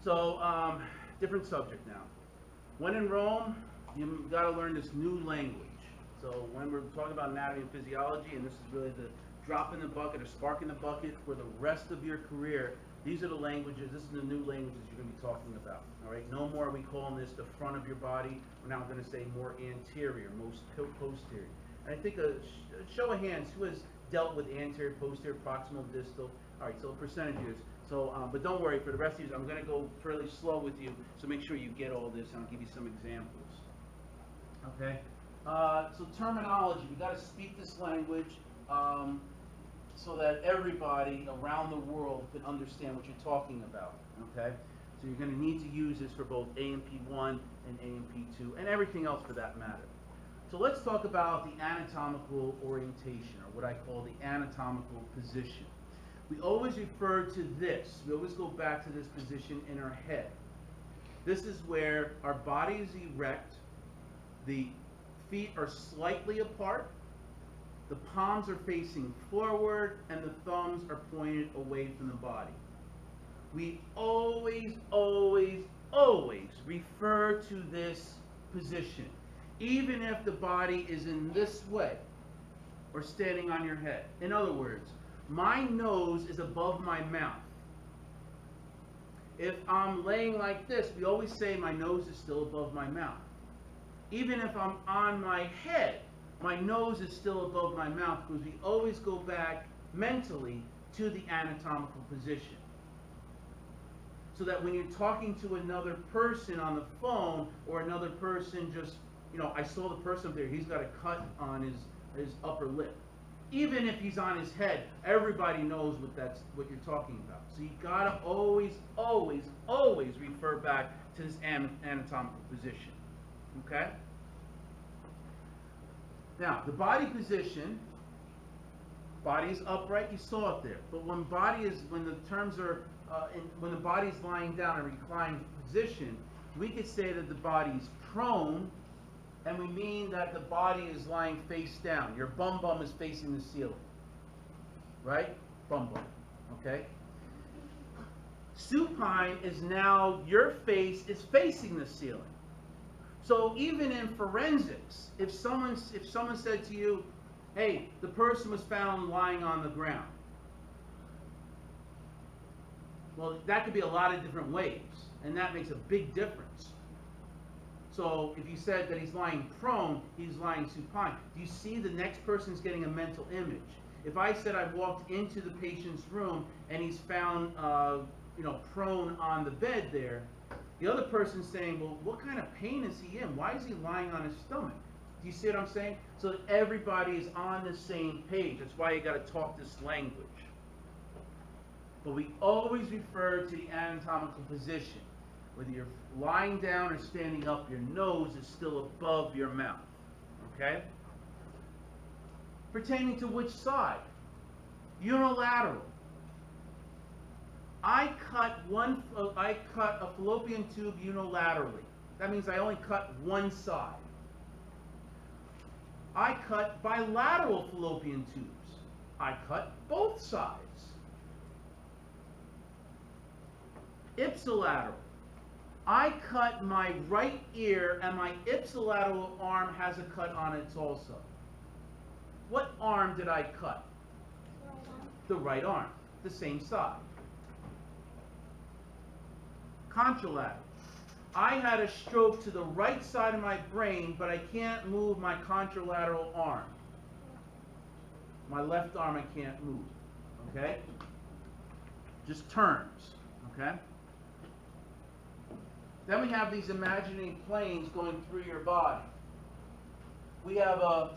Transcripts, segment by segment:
So, different subject now. When in Rome, you've got to learn this new language. So when we're talking about anatomy and physiology, and this is really the drop in the bucket or spark in the bucket for the rest of your career, these are the languages, this is the new languages you're going to be talking about. All right, no more are we calling this the front of your body. We're now going to say more anterior, most posterior. And I think a show of hands, who has dealt with anterior, posterior, proximal, distal? All right, so percentages. So, but don't worry, for the rest of these, I'm going to go fairly slow with you, so make sure you get all this, and I'll give you some examples. Okay? So terminology, we got to speak this language so that everybody around the world can understand what you're talking about. Okay? So you're going to need to use this for both A&P1 and A&P2, and everything else for that matter. So let's talk about the anatomical orientation, or what I call the anatomical position. We always refer to this. We always go back to this position in our head. This is where our body is erect, the feet are slightly apart, the palms are facing forward, and the thumbs are pointed away from the body. We always, always, always refer to this position, even if the body is in this way or standing on your head. In other words, my nose is above my mouth. If I'm laying like this, we always say my nose is still above my mouth. Even if I'm on my head, my nose is still above my mouth, because we always go back mentally to the anatomical position. So that when you're talking to another person on the phone, or another person just, I saw the person up there, he's got a cut on his upper lip. Even if he's on his head, everybody knows what you're talking about. So you gotta always, always, always refer back to this anatomical position. Okay? Now, the body position, body is upright, you saw it there. But when the terms are, when the body is lying down in a reclined position, we could say that the body is prone, and we mean that the body is lying face down. Your bum is facing the ceiling. Right? Bum. Okay? Supine is now your face is facing the ceiling. So even in forensics, if someone said to you, hey, the person was found lying on the ground. Well, that could be a lot of different ways, and that makes a big difference. So if you said that he's lying prone, he's lying supine. Do you see the next person's getting a mental image? If I said I walked into the patient's room and he's found, prone on the bed there, the other person's saying, well, what kind of pain is he in? Why is he lying on his stomach? Do you see what I'm saying? So that everybody is on the same page. That's why you got to talk this language. But we always refer to the anatomical position. Whether you're lying down or standing up, your nose is still above your mouth. Okay? Pertaining to which side? Unilateral. I cut a fallopian tube unilaterally. That means I only cut one side. I cut bilateral fallopian tubes. I cut both sides. Ipsilateral. I cut my right ear, and my ipsilateral arm has a cut on it also. What arm did I cut? The right arm, the same side. Contralateral. I had a stroke to the right side of my brain, but I can't move my contralateral arm. My left arm I can't move. Okay? Just terms. Okay? Then we have these imaginary planes going through your body. We have a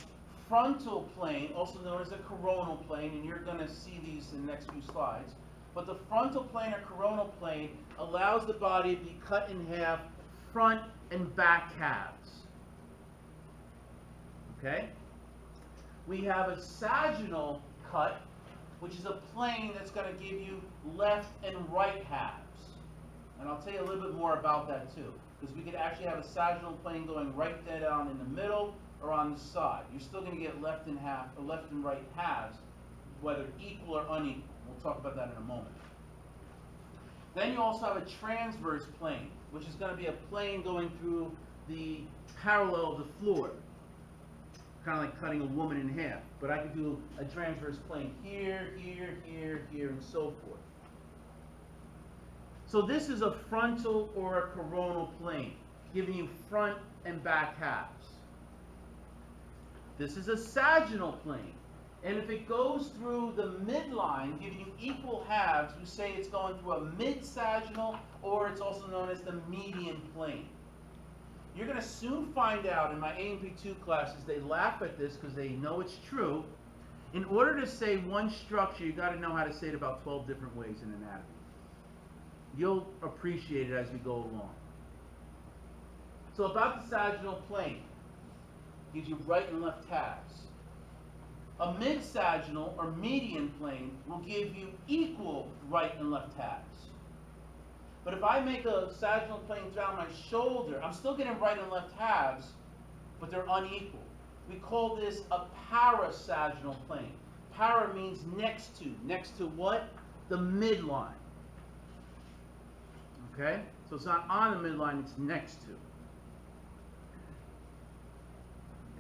frontal plane, also known as a coronal plane, and you're going to see these in the next few slides. But the frontal plane or coronal plane allows the body to be cut in half, front and back halves. Okay? We have a sagittal cut, which is a plane that's going to give you left and right halves. And I'll tell you a little bit more about that too, because we could actually have a sagittal plane going right down in the middle or on the side. You're still going to get left and right halves, whether equal or unequal. We'll talk about that in a moment. Then you also have a transverse plane, which is going to be a plane going through the parallel of the floor. Kind of like cutting a woman in half. But I could do a transverse plane here, here, here, here, and so forth. So this is a frontal or a coronal plane, giving you front and back halves. This is a sagittal plane. And if it goes through the midline, giving you equal halves, we say it's going through a mid-sagittal, or it's also known as the median plane. You're going to soon find out in my A&P2 classes, they laugh at this because they know it's true. In order to say one structure, you got to know how to say it about 12 different ways in anatomy. You'll appreciate it as we go along. So about the sagittal plane, gives you right and left halves. A mid-sagittal or median plane will give you equal right and left halves. But if I make a sagittal plane down my shoulder, I'm still getting right and left halves, but they're unequal. We call this a parasagittal plane. Para means next to. Next to what? The midline. Okay? So it's not on the midline, it's next to.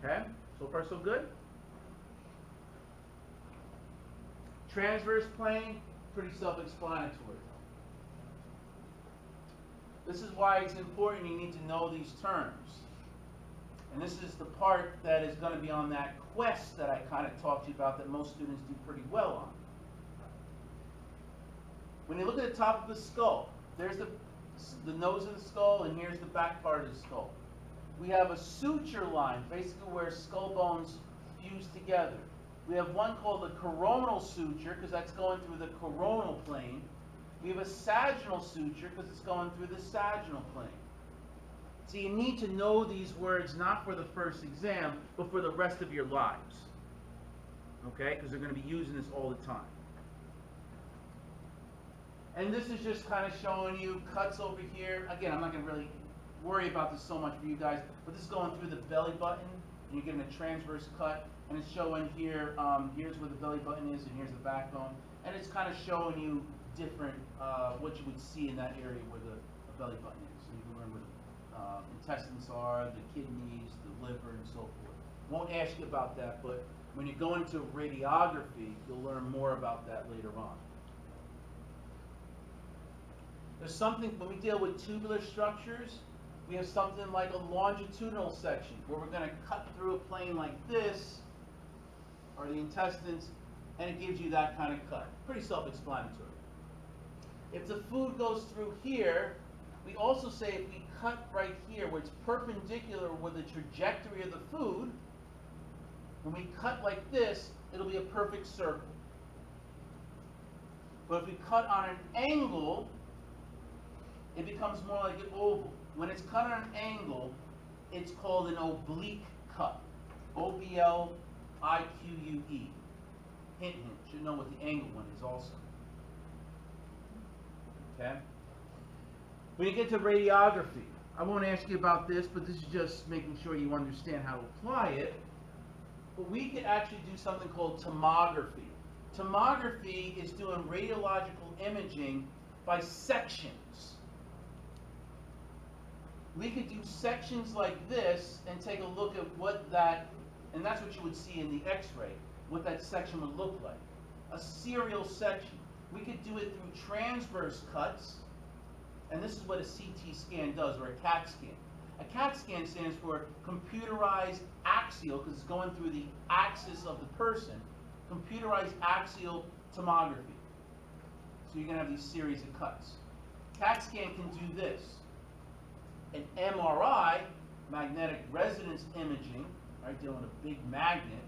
Okay? So far so good? Transverse plane, pretty self-explanatory. This is why it's important you need to know these terms. And this is the part that is going to be on that quest that I kind of talked to you about that most students do pretty well on. When you look at the top of the skull, there's the nose of the skull, and here's the back part of the skull. We have a suture line, basically where skull bones fuse together. We have one called the coronal suture, because that's going through the coronal plane. We have a sagittal suture, because it's going through the sagittal plane. So you need to know these words not for the first exam, but for the rest of your lives. Okay? Because they're going to be using this all the time. And this is just kind of showing you cuts over here. Again, I'm not going to really worry about this so much for you guys, but this is going through the belly button, and you're getting a transverse cut. And it's showing here, here's where the belly button is, and here's the backbone. And it's kind of showing you different, what you would see in that area where the belly button is. So you can learn where the intestines are, the kidneys, the liver, and so forth. Won't ask you about that, but when you go into radiography, you'll learn more about that later on. There's something, when we deal with tubular structures, we have something like a longitudinal section, where we're going to cut through a plane like this, or the intestines, and it gives you that kind of cut. Pretty self-explanatory. If the food goes through here, we also say if we cut right here, where it's perpendicular with the trajectory of the food, when we cut like this, it'll be a perfect circle. But if we cut on an angle, it becomes more like an oval. When it's cut on an angle, it's called an oblique cut. O-B-L-I-Q-U-E. Hint, hint. Should know what the angle one is also. Okay? When you get to radiography, I won't ask you about this, but this is just making sure you understand how to apply it. But we could actually do something called tomography. Tomography is doing radiological imaging by sections. We could do sections like this and take a look at what that, and that's what you would see in the x-ray, what that section would look like. A serial section. We could do it through transverse cuts, and this is what a CT scan does, or a CAT scan. A CAT scan stands for computerized axial, because it's going through the axis of the person, computerized axial tomography. So you're going to have these series of cuts. CAT scan can do this. An MRI, magnetic resonance imaging, right, dealing with a big magnet,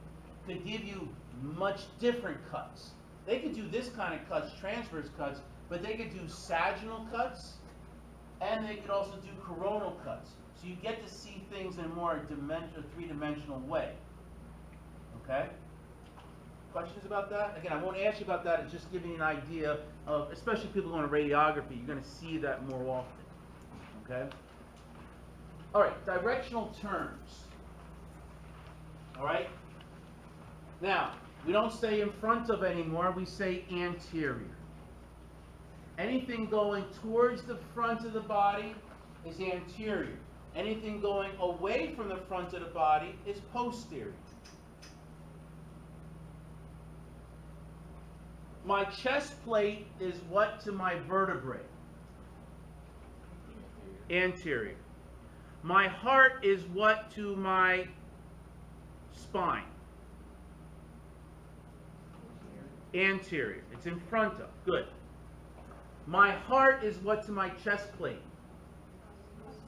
could give you much different cuts. They could do this kind of cuts, transverse cuts, but they could do sagittal cuts, and they could also do coronal cuts. So you get to see things in a more three-dimensional way. Okay? Questions about that? Again, I won't ask you about that. It's just giving you an idea of, especially people going to radiography, you're going to see that more often. Okay? All right, directional terms. All right? Now, we don't say in front of anymore, we say anterior. Anything going towards the front of the body is anterior. Anything going away from the front of the body is posterior. My chest plate is what to my vertebrae? Anterior. My heart is what to my spine? Anterior. It's in front of. Good. My heart is what to my chest plate?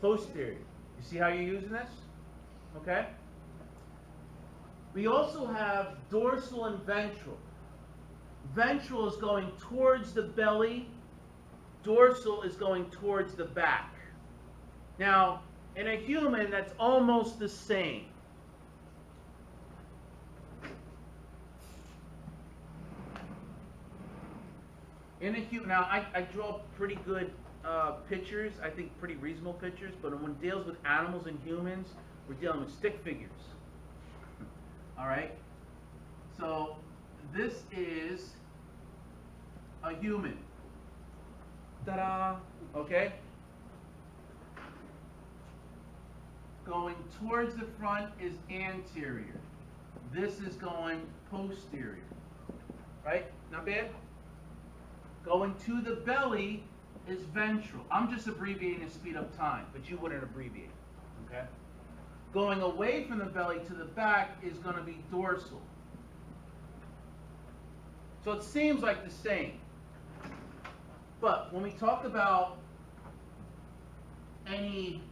Posterior. You see how you're using this? Okay? We also have dorsal and ventral. Ventral is going towards the belly. Dorsal is going towards the back. Now, in a human, that's almost the same. In a human, now I draw pretty good pictures, I think pretty reasonable pictures, but when it deals with animals and humans, we're dealing with stick figures. All right? So, this is a human. Ta-da! Okay? Going towards the front is anterior. This is going posterior. Right? Not bad? Going to the belly is ventral. I'm just abbreviating to speed up time, but you wouldn't abbreviate. Okay? Going away from the belly to the back is going to be dorsal. So it seems like the same. But when we talk about any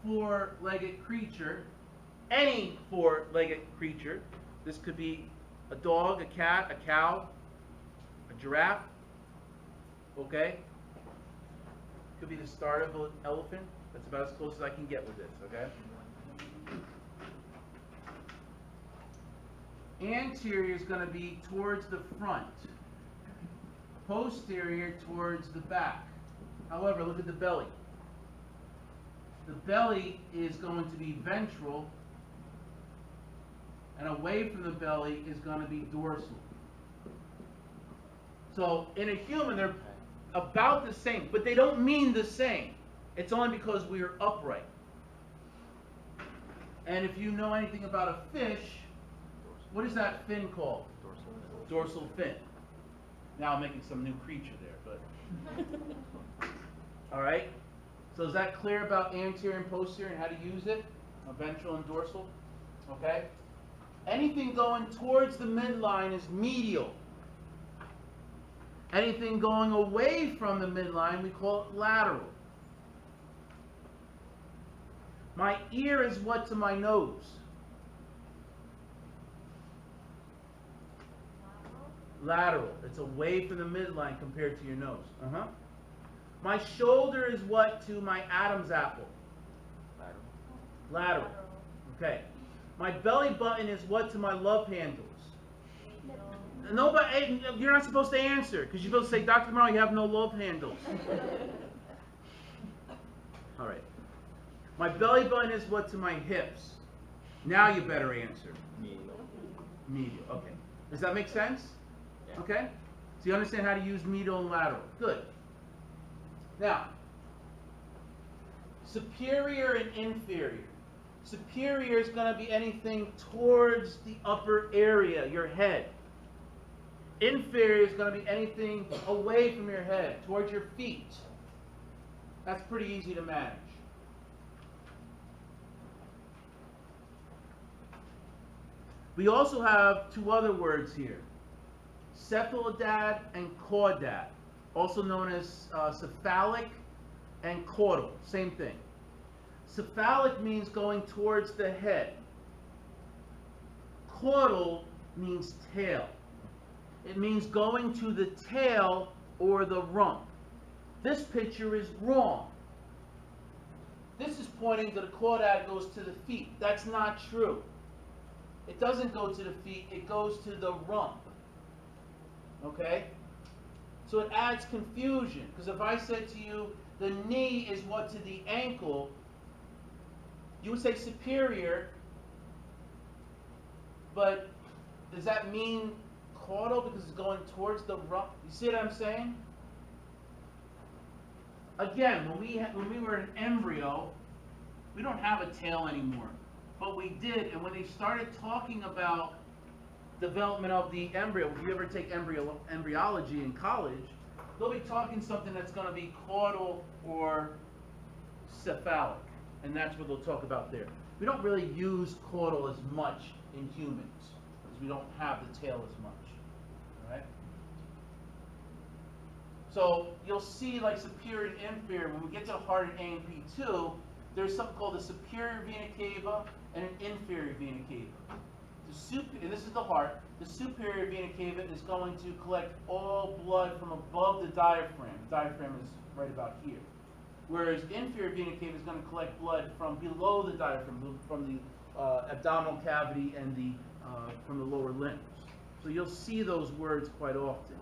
four-legged creature, any four-legged creature, this could be a dog, a cat, a cow, a giraffe, okay? Could be the start of an elephant. That's about as close as I can get with this, okay? Anterior is going to be towards the front. Posterior towards the back. However, look at the belly. The belly is going to be ventral, and away from the belly is going to be dorsal. So in a human, they're about the same, but they don't mean the same. It's only because we are upright. And if you know anything about a fish, what is that fin called? Dorsal fin. Now I'm making some new creature there, but all right. So is that clear about anterior and posterior and how to use it? Ventral and dorsal. Okay. Anything going towards the midline is medial. Anything going away from the midline, we call it lateral. My ear is what to my nose? Lateral. It's away from the midline compared to your nose. My shoulder is what to my Adam's apple? Lateral. Okay. My belly button is what to my love handles? Nobody. You're not supposed to answer because you're supposed to say, Dr. Morrow, you have no love handles. All right. My belly button is what to my hips? Now you better answer. Medial. Okay. Does that make sense? Yeah. Okay. So you understand how to use medial and lateral. Good. Now, superior and inferior. Superior is going to be anything towards the upper area, your head. Inferior is going to be anything away from your head, towards your feet. That's pretty easy to manage. We also have two other words here. Cephalodad and caudad, also known as cephalic and caudal, same thing. Cephalic means going towards the head. Caudal means tail. It means going to the tail or the rump. This picture is wrong. This is pointing to the caudad goes to the feet. That's not true. It doesn't go to the feet, it goes to the rump. Okay? So it adds confusion, because if I said to you, the knee is what to the ankle, you would say superior, but does that mean caudal because it's going towards the rump. You see what I'm saying? Again, when we were an embryo, we don't have a tail anymore. But we did, and when they started talking about development of the embryo, if you ever take embryology in college, they'll be talking something that's going to be caudal or cephalic, and that's what they'll talk about there. We don't really use caudal as much in humans, because we don't have the tail as much, all right? So you'll see like superior and inferior, when we get to the heart in A and P2, there's something called the superior vena cava and an inferior vena cava. And this is the heart. The superior vena cava is going to collect all blood from above the diaphragm. The diaphragm is right about here. Whereas inferior vena cava is going to collect blood from below the diaphragm, from the abdominal cavity and from the lower limbs. So you'll see those words quite often.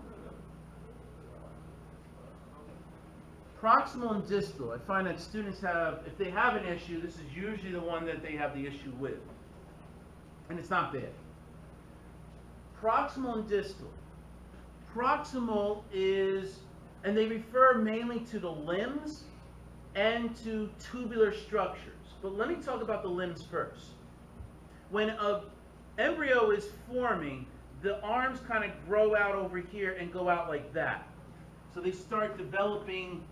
Proximal and distal. I find that students have, if they have an issue, this is usually the one that they have the issue with. And it's not bad. Proximal and distal. Proximal is, and they refer mainly to the limbs and to tubular structures. But let me talk about the limbs first. When an embryo is forming, the arms kind of grow out over here and go out like that. So they start developing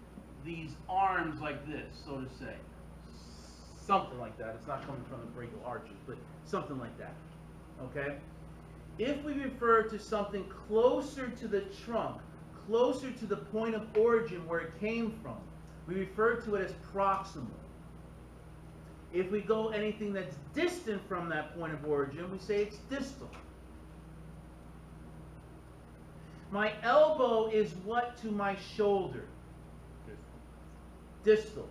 these arms like this, so to say. Something like that. It's not coming from the brachial arches, but something like that. Okay? If we refer to something closer to the trunk, closer to the point of origin where it came from, we refer to it as proximal. If we go anything that's distant from that point of origin, we say it's distal. My elbow is what to my shoulder? Distal.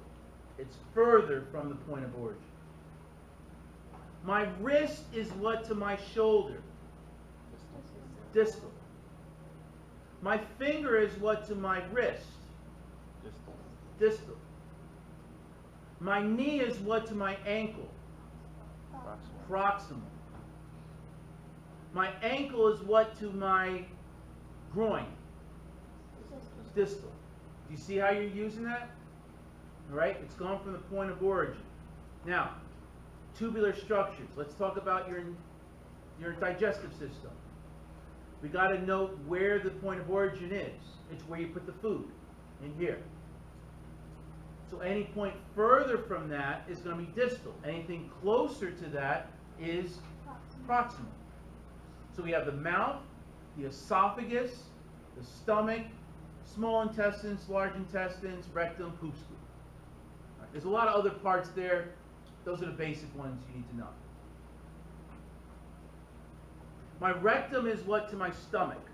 It's further from the point of origin. My wrist is what to my shoulder? Distal. My finger is what to my wrist? Distal. My knee is what to my ankle? Proximal. My ankle is what to my groin? Distal. Do you see how you're using that? All right, it's gone from the point of origin. Now, tubular structures. Let's talk about your digestive system. We got to note where the point of origin is. It's where you put the food, in here. So any point further from that is going to be distal. Anything closer to that is proximal. So we have the mouth, the esophagus, the stomach, small intestines, large intestines, rectum, poop scoop. There's a lot of other parts there. Those are the basic ones you need to know. My rectum is what to my stomach?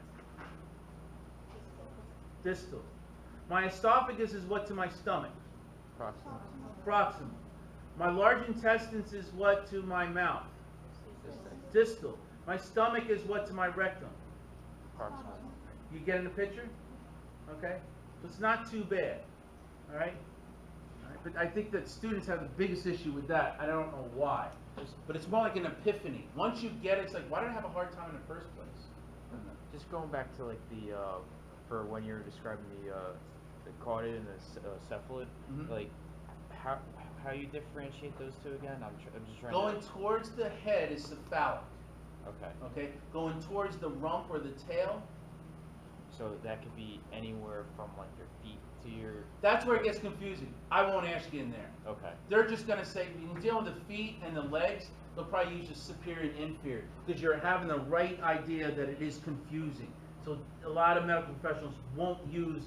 Distal. My esophagus is what to my stomach? Proximal. My large intestines is what to my mouth? Distal. My stomach is what to my rectum? Proximal. You getting the picture? Okay? So it's not too bad. All right? But I think that students have the biggest issue with that. I don't know why. But it's more like an epiphany. Once you get it, it's like, why did I have a hard time in the first place? Just going back to like the, for when you're describing the caudate and the cephalid, like how you differentiate those two again? I'm just trying Going towards the head is cephalic. Okay. Okay? Going towards the rump or the tail. So that could be anywhere from like your feet to your... That's where it gets confusing. I won't ask you in there. Okay. They're just going to say, when you deal with the feet and the legs, they'll probably use the superior and inferior, because you're having the right idea that it is confusing. So a lot of medical professionals won't use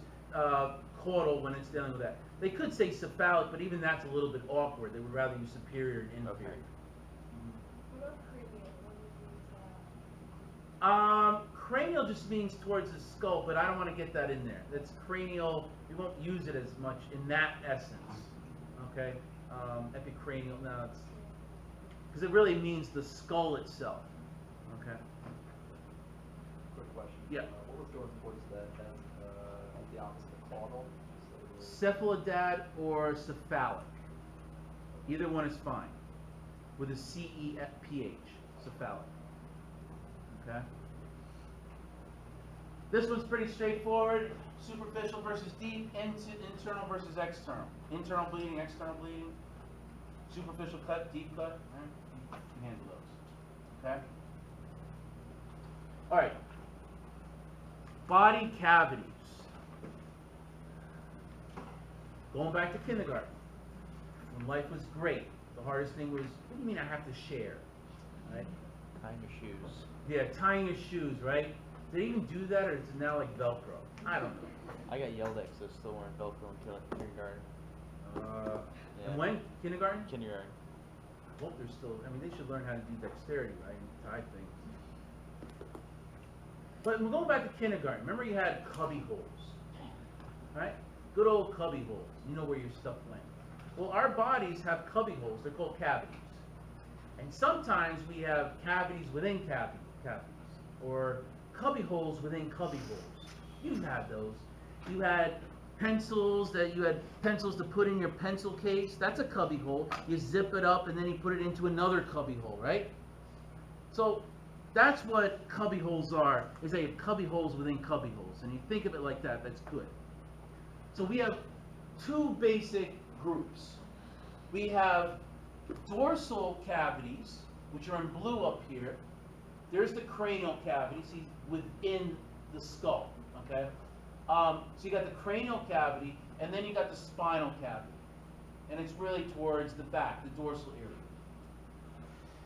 caudal when it's dealing with that. They could say cephalic, but even that's a little bit awkward. They would rather use superior and inferior. Okay. What about cranial? What do you use that? Cranial just means towards the skull, but I don't want to get that in there. That's cranial. We won't use it as much in that essence. Okay? Epicranial, no, it's because it really means the skull itself. Okay? Quick question. Yeah. What was going towards that? The opposite of caudal? Cephalodad or cephalic. Either one is fine. With a C-E-P-H. Cephalic. Okay? This one's pretty straightforward. Superficial versus deep, internal versus external. Internal bleeding, external bleeding. Superficial cut, deep cut. Right? You can handle those. Okay? All right. Body cavities. Going back to kindergarten. When life was great, the hardest thing was, what do you mean I have to share? Right? Tying your shoes. Yeah, tying your shoes, right? Did they even do that, or is it now like Velcro? I don't know. I got yelled at because I still wearing Velcro until like kindergarten. And when? Kindergarten? Kindergarten. I hope they're still, I mean, they should learn how to do dexterity, right? And tie things. But we're going back to kindergarten. Remember you had cubby holes, right? Good old cubby holes. You know where your stuff went. Well, our bodies have cubby holes. They're called cavities. And sometimes we have cavities within cavities, or cubby holes within cubby holes. You had those. You had pencils to put in your pencil case. That's a cubby hole. You zip it up and then you put it into another cubby hole, right? So that's what cubby holes are, is they have cubby holes within cubby holes. And you think of it like that, that's good. So we have two basic groups. We have dorsal cavities, which are in blue up here. There's the cranial cavity, see, within the skull, okay? So you got the cranial cavity, and then you got the spinal cavity. And it's really towards the back, the dorsal area.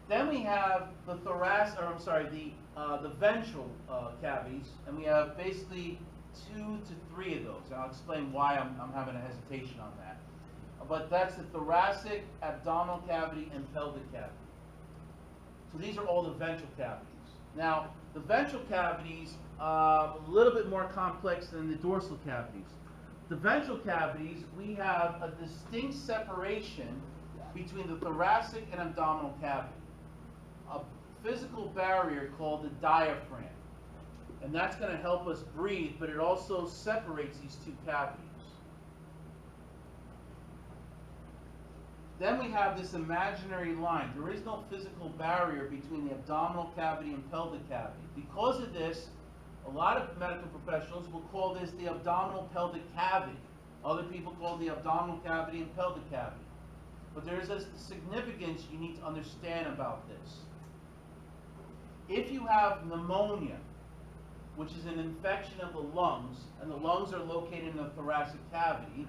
Then we have the the ventral cavities, and we have basically 2 to 3 of those. And I'll explain why I'm having a hesitation on that. But that's the thoracic, abdominal cavity, and pelvic cavity. So these are all the ventral cavities. Now, the ventral cavities are a little bit more complex than the dorsal cavities. The ventral cavities, we have a distinct separation between the thoracic and abdominal cavity. A physical barrier called the diaphragm. And that's going to help us breathe, but it also separates these two cavities. Then we have this imaginary line. There is no physical barrier between the abdominal cavity and pelvic cavity. Because of this, a lot of medical professionals will call this the abdominal pelvic cavity. Other people call it the abdominal cavity and pelvic cavity. But there is a significance you need to understand about this. If you have pneumonia, which is an infection of the lungs, and the lungs are located in the thoracic cavity,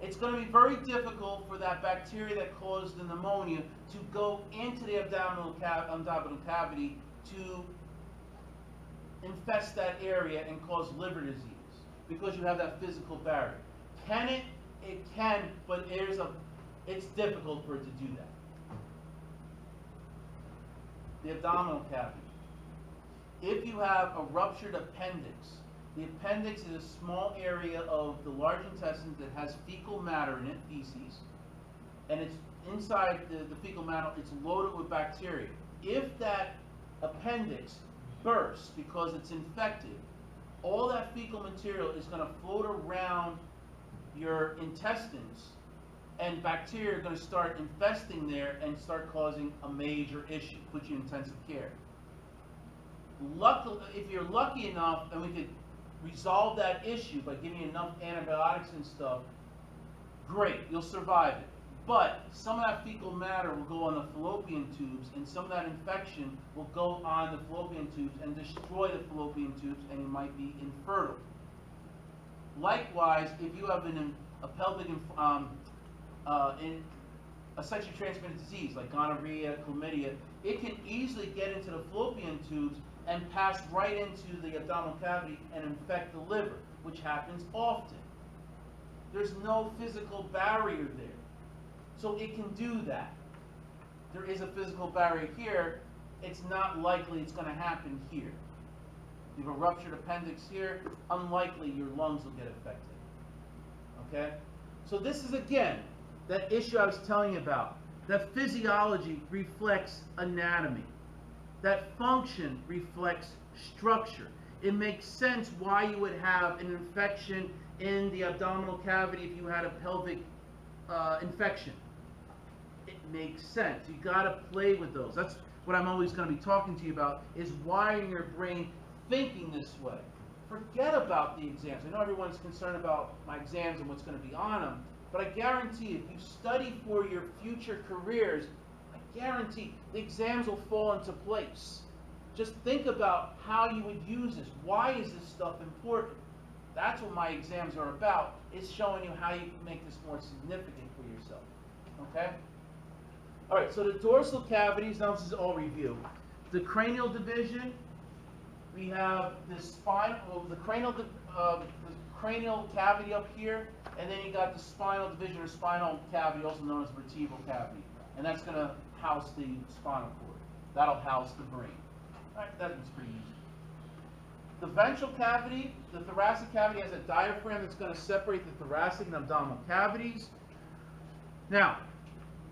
it's going to be very difficult for that bacteria that caused the pneumonia to go into the abdominal cavity to infest that area and cause liver disease, because you have that physical barrier. Can it? It can, but it's difficult for it to do that. The abdominal cavity. If you have a ruptured appendix, the appendix is a small area of the large intestine that has fecal matter in it, feces, and it's inside the fecal matter, it's loaded with bacteria. If that appendix bursts because it's infected, all that fecal material is going to float around your intestines, and bacteria are going to start infesting there and start causing a major issue, put you in intensive care. Luckily, if you're lucky enough, and we could resolve that issue by giving you enough antibiotics and stuff, great, you'll survive it. But some of that fecal matter will go on the fallopian tubes, and some of that infection will go on the fallopian tubes and destroy the fallopian tubes, and you might be infertile. Likewise, if you have a pelvic a sexually transmitted disease like gonorrhea, chlamydia, it can easily get into the fallopian tubes and pass right into the abdominal cavity and infect the liver, which happens often. There's no physical barrier there. So it can do that. There is a physical barrier here. It's not likely it's going to happen here. You have a ruptured appendix here, unlikely your lungs will get affected. Okay? So this is, again, that issue I was telling you about. That physiology reflects anatomy. That function reflects structure. It makes sense why you would have an infection in the abdominal cavity if you had a pelvic infection. It makes sense. You got to play with those. That's what I'm always going to be talking to you about, is wiring your brain thinking this way. Forget about the exams. I know everyone's concerned about my exams and what's going to be on them, but I guarantee if you study for your future careers, I guarantee the exams will fall into place. Just think about how you would use this. Why is this stuff important? That's what my exams are about, is showing you how you can make this more significant for yourself. Okay? All right, so the dorsal cavities, now this is all review. The cranial division, we have the spine, well, the cranial cavity up here, and then you got the spinal division or spinal cavity, also known as vertebral cavity. And that's going to house the spinal cord. That'll house the brain. All right, that's pretty easy. The ventral cavity, the thoracic cavity has a diaphragm that's going to separate the thoracic and abdominal cavities. Now,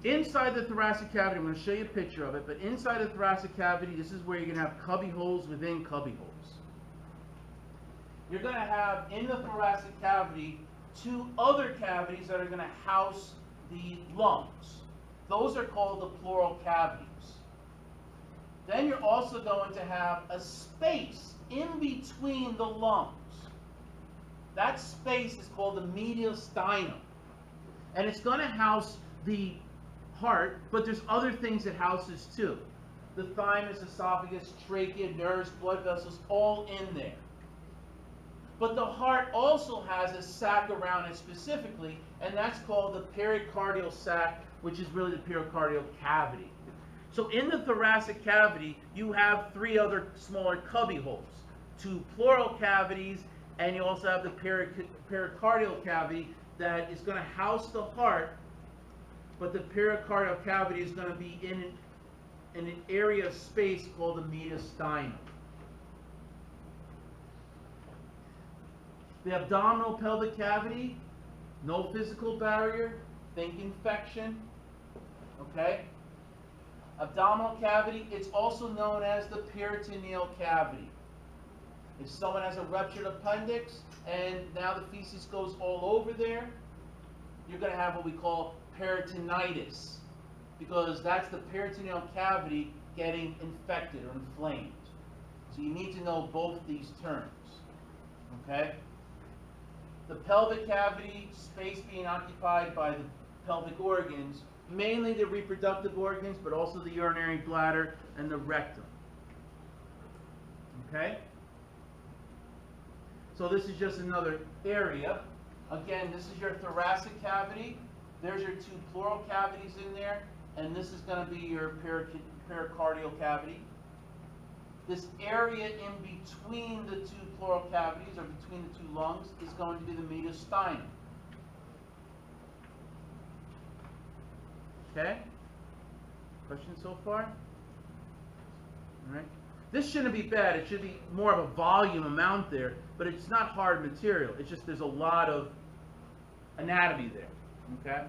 inside the thoracic cavity, I'm going to show you a picture of it, but inside the thoracic cavity, this is where you're going to have cubby holes within cubby holes. You're going to have, in the thoracic cavity, two other cavities that are going to house the lungs. Those are called the pleural cavities. Then you're also going to have a space in between the lungs. That space is called the mediastinum. And it's going to house the heart, but there's other things it houses too. The thymus, esophagus, trachea, nerves, blood vessels, all in there. But the heart also has a sac around it specifically, and that's called the pericardial sac, which is really the pericardial cavity. So in the thoracic cavity, you have three other smaller cubby holes. Two pleural cavities, and you also have the pericardial cavity that is going to house the heart, but the pericardial cavity is going to be in an area of space called the mediastinum. The abdominal pelvic cavity, no physical barrier, think infection, okay? Abdominal cavity, it's also known as the peritoneal cavity. If someone has a ruptured appendix and now the feces goes all over there, you're going to have what we call peritonitis, because that's the peritoneal cavity getting infected or inflamed. So you need to know both these terms, okay? The pelvic cavity, space being occupied by the pelvic organs, mainly the reproductive organs, but also the urinary bladder and the rectum. Okay? So this is just another area. Again, this is your thoracic cavity. There's your two pleural cavities in there, and this is going to be your pericardial cavity. This area in between the two pleural cavities, or between the two lungs, is going to be the mediastinum. Okay? Questions so far? All right. This shouldn't be bad. It should be more of a volume amount there, but it's not hard material. It's just there's a lot of anatomy there. Okay?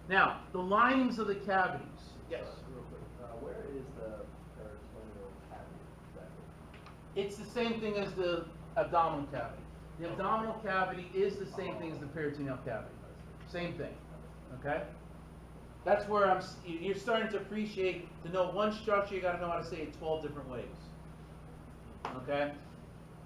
Now, the linings of the cavities. Yes? Real quick, where is the peritoneal cavity exactly? It's the same thing as the abdominal cavity. The abdominal cavity is the same thing as the peritoneal cavity. Same thing. Okay? That's where you're starting to appreciate, to know one structure, you got to know how to say it 12 different ways. Okay?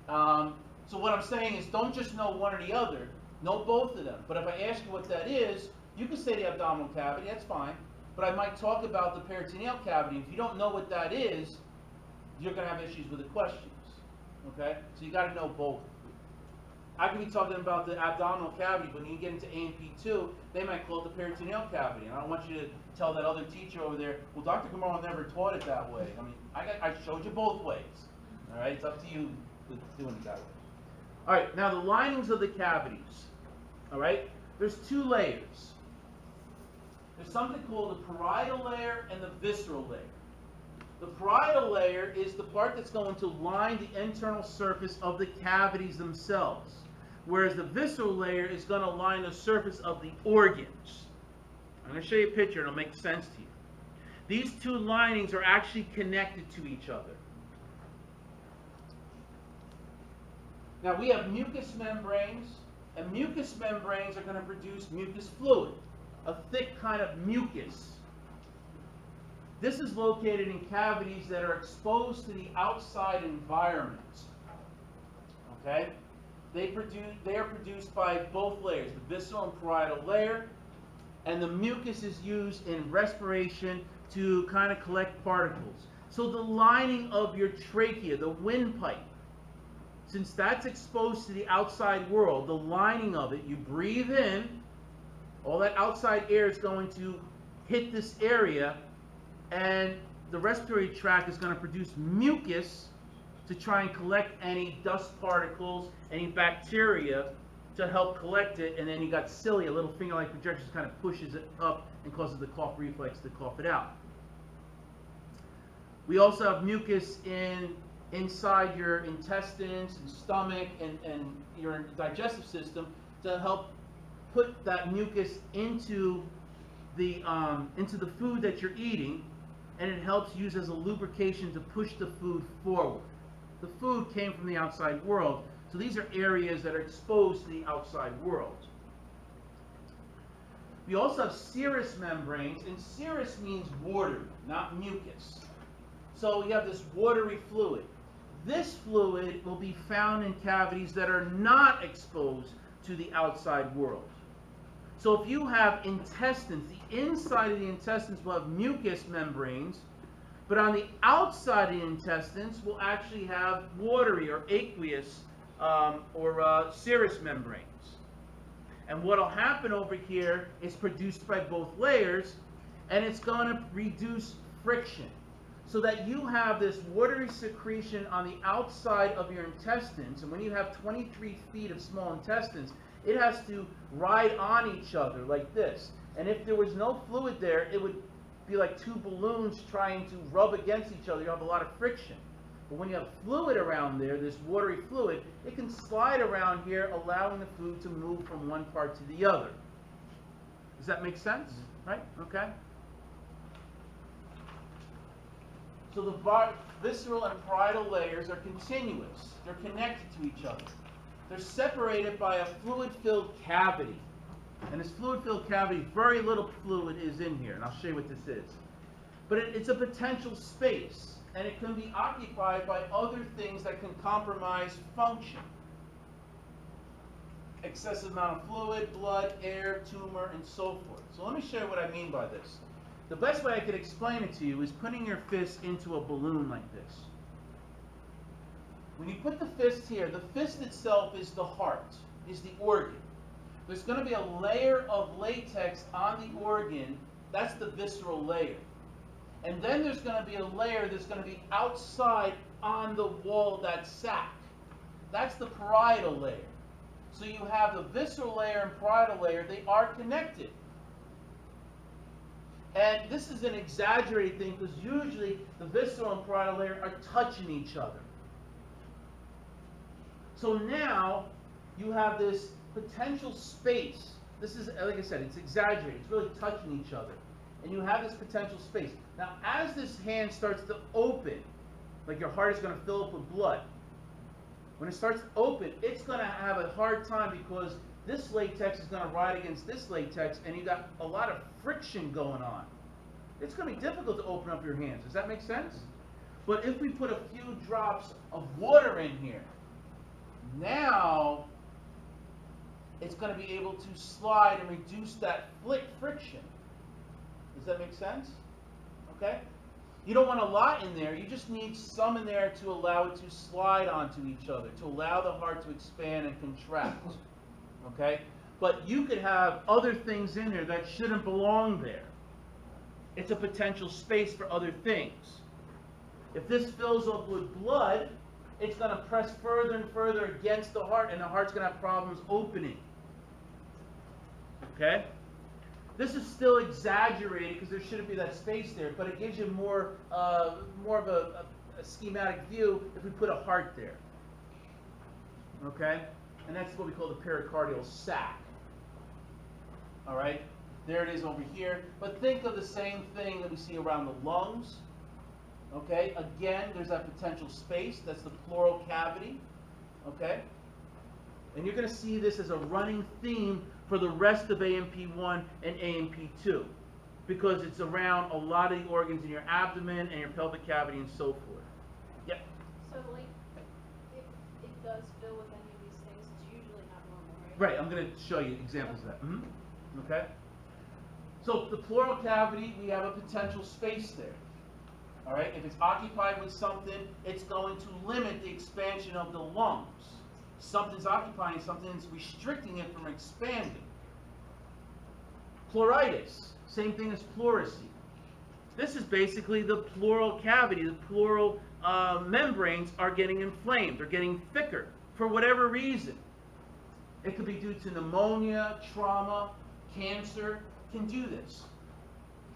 So what I'm saying is, don't just know one or the other, know both of them. But if I ask you what that is, you can say the abdominal cavity, that's fine. But I might talk about the peritoneal cavity. If you don't know what that is, you're going to have issues with the questions. Okay? So you got to know both. I could be talking about the abdominal cavity, but when you get into A&P2, they might call it the peritoneal cavity. And I don't want you to tell that other teacher over there, well, Dr. Kamal never taught it that way. I mean, I showed you both ways. All right? It's up to you doing it that way. All right, now the linings of the cavities. All right? There's two layers. There's something called the parietal layer and the visceral layer. The parietal layer is the part that's going to line the internal surface of the cavities themselves, whereas the visceral layer is going to line the surface of the organs. I'm going to show you a picture and it'll make sense to you. These two linings are actually connected to each other. Now we have mucous membranes, and mucous membranes are going to produce mucus fluid, a thick kind of mucus. This is located in cavities that are exposed to the outside environment. Okay? They are produced by both layers, the visceral and parietal layer, and the mucus is used in respiration to kind of collect particles. So the lining of your trachea, the windpipe, since that's exposed to the outside world, the lining of it, you breathe in, all that outside air is going to hit this area, and the respiratory tract is going to produce mucus to try and collect any dust particles, any bacteria to help collect it, and then you got cilia, a little finger-like projection, kind of pushes it up and causes the cough reflex to cough it out. We also have mucus inside your intestines and stomach and your digestive system to help put that mucus into the food that you're eating, and it helps use as a lubrication to push the food forward. The food came from the outside world, so these are areas that are exposed to the outside world. We also have serous membranes, and serous means water, not mucus. So we have this watery fluid. This fluid will be found in cavities that are not exposed to the outside world. So if you have intestines, the inside of the intestines will have mucous membranes, but on the outside of the intestines will actually have watery or aqueous or serous membranes. And what will happen over here is produced by both layers, and it's going to reduce friction, so that you have this watery secretion on the outside of your intestines. And when you have 23 feet of small intestines, it has to ride on each other like this. And if there was no fluid there, it would be like two balloons trying to rub against each other. You have a lot of friction. But when you have fluid around there, this watery fluid, it can slide around here, allowing the food to move from one part to the other. Does that make sense? Right? Okay. So the visceral and parietal layers are continuous. They're connected to each other. They're separated by a fluid-filled cavity. And this fluid-filled cavity, very little fluid is in here, and I'll show you what this is. But it's a potential space, and it can be occupied by other things that can compromise function. Excessive amount of fluid, blood, air, tumor, and so forth. So let me show you what I mean by this. The best way I could explain it to you is putting your fist into a balloon like this. When you put the fist here, the fist itself is the heart, is the organ. There's going to be a layer of latex on the organ. That's the visceral layer. And then there's going to be a layer that's going to be outside on the wall of that sac. That's the parietal layer. So you have the visceral layer and parietal layer. They are connected. And this is an exaggerated thing because usually the visceral and parietal layer are touching each other. So now you have this potential space. This is, like I said, it's exaggerated. It's really touching each other. And you have this potential space. Now, as this hand starts to open, like your heart is going to fill up with blood, when it starts to open, it's going to have a hard time because this latex is going to ride against this latex, and you got a lot of friction going on. It's going to be difficult to open up your hands. Does that make sense? But if we put a few drops of water in here, now it's going to be able to slide and reduce that friction. Does that make sense? Okay? You don't want a lot in there. You just need some in there to allow it to slide onto each other, to allow the heart to expand and contract. Okay? But you could have other things in there that shouldn't belong there. It's a potential space for other things. If this fills up with blood, it's going to press further and further against the heart, and the heart's going to have problems opening. Okay? This is still exaggerated because there shouldn't be that space there, but it gives you more of a schematic view if we put a heart there. Okay? And that's what we call the pericardial sac. All right? There it is over here. But think of the same thing that we see around the lungs. Okay? Again, there's that potential space. That's the pleural cavity. Okay? And you're going to see this as a running theme for the rest of AMP1 and AMP2. because it's around a lot of the organs in your abdomen and your pelvic cavity and so forth. Yep. So like, if it does fill with any of these things, it's usually not normal, right? Right, I'm going to show you examples of that. Okay? So the pleural cavity, we have a potential space there. All right? If it's occupied with something, it's going to limit the expansion of the lungs. Something's occupying something, it's restricting it from expanding. Pleuritis, same thing as pleurisy. This is basically the pleural cavity. The pleural membranes are getting inflamed. They're getting thicker for whatever reason. It could be due to pneumonia, trauma, cancer, can do this.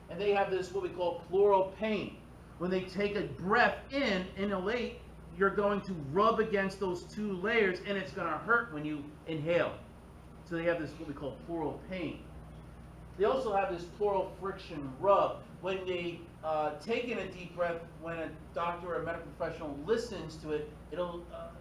And they have this, what we call pleural pain. When they take a breath in, inhalate, you're going to rub against those two layers and it's going to hurt when you inhale. So they have this, what we call pleural pain. They also have this pleural friction rub. When they take in a deep breath, when a doctor or a medical professional listens to it,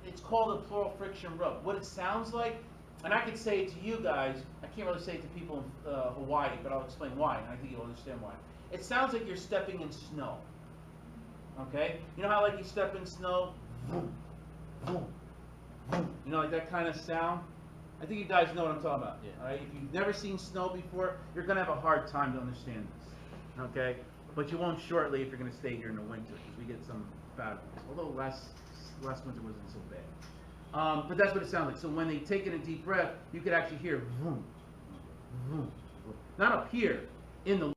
it's called a pleural friction rub. What it sounds like, and I could say it to you guys, I can't really say it to people in Hawaii, but I'll explain why, and I think you'll understand why. It sounds like you're stepping in snow. Okay? You know how like you step in snow? Vroom, vroom, vroom. You know, like that kind of sound? I think you guys know what I'm talking about. Yeah. All right? If you've never seen snow before, you're going to have a hard time to understand this. Okay? But you won't shortly if you're going to stay here in the winter, because we get some bad ones. Although last winter wasn't so bad. But that's what it sounds like. So when they take in a deep breath, you could actually hear vroom, vroom, vroom. Not up here in the